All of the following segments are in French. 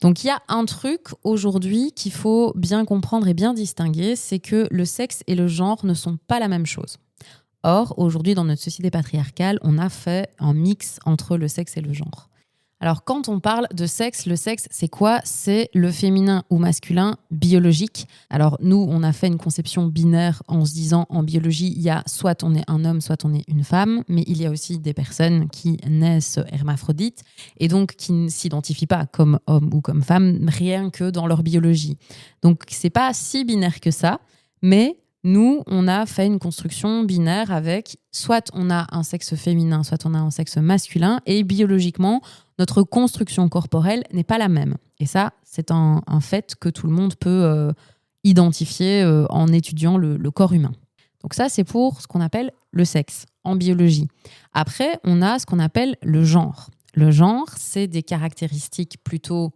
Donc il y a un truc aujourd'hui qu'il faut bien comprendre et bien distinguer, c'est que le sexe et le genre ne sont pas la même chose. Or, aujourd'hui, dans notre société patriarcale, on a fait un mix entre le sexe et le genre. Alors, quand on parle de sexe, le sexe, c'est quoi? C'est le féminin ou masculin biologique. Alors, nous, on a fait une conception binaire en se disant, en biologie, il y a soit on est un homme, soit on est une femme, mais il y a aussi des personnes qui naissent hermaphrodites et donc qui ne s'identifient pas comme homme ou comme femme, rien que dans leur biologie. Donc, c'est pas si binaire que ça, mais nous, on a fait une construction binaire avec soit on a un sexe féminin, soit on a un sexe masculin, et biologiquement, notre construction corporelle n'est pas la même. Et ça, c'est un fait que tout le monde peut identifier en étudiant le corps humain. Donc ça, c'est pour ce qu'on appelle le sexe en biologie. Après, on a ce qu'on appelle le genre. Le genre, c'est des caractéristiques plutôt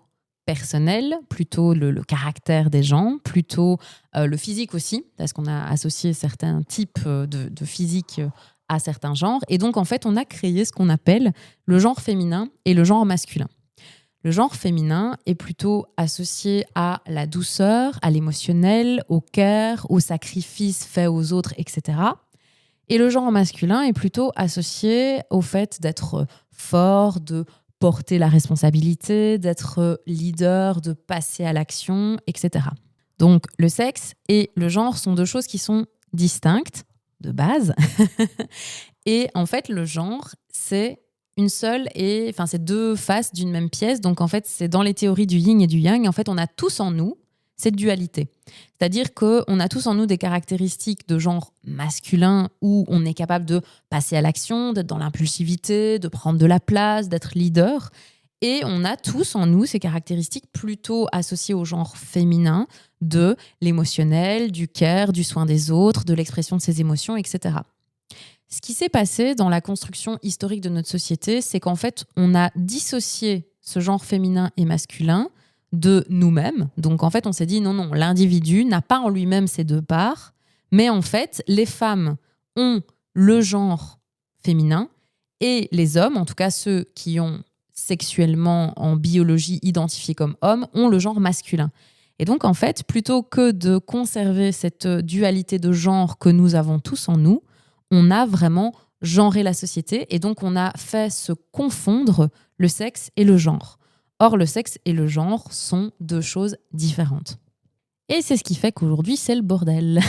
personnelles, plutôt le caractère des gens, plutôt le physique aussi, parce qu'on a associé certains types de physique à certains genres. Et donc, en fait, on a créé ce qu'on appelle le genre féminin et le genre masculin. Le genre féminin est plutôt associé à la douceur, à l'émotionnel, au care, au sacrifice fait aux autres, etc. Et le genre masculin est plutôt associé au fait d'être fort, de porter la responsabilité, d'être leader, de passer à l'action, etc. Donc, le sexe et le genre sont deux choses qui sont distinctes de base. Et en fait, le genre, c'est une seule et enfin, c'est deux faces d'une même pièce. Donc, en fait, c'est dans les théories du yin et du yang. En fait, on a tous en nous cette dualité. C'est-à-dire qu'on a tous en nous des caractéristiques de genre masculin où on est capable de passer à l'action, d'être dans l'impulsivité, de prendre de la place, d'être leader. Et on a tous en nous ces caractéristiques plutôt associées au genre féminin, de l'émotionnel, du care, du soin des autres, de l'expression de ses émotions, etc. Ce qui s'est passé dans la construction historique de notre société, c'est qu'en fait, on a dissocié ce genre féminin et masculin de nous-mêmes. Donc, en fait, on s'est dit non, l'individu n'a pas en lui-même ces deux parts, mais en fait, les femmes ont le genre féminin et les hommes, en tout cas ceux qui ont sexuellement en biologie identifié comme hommes, ont le genre masculin. Et donc, en fait, plutôt que de conserver cette dualité de genre que nous avons tous en nous, on a vraiment genré la société et donc on a fait se confondre le sexe et le genre. Or, le sexe et le genre sont deux choses différentes. Et c'est ce qui fait qu'aujourd'hui, c'est le bordel.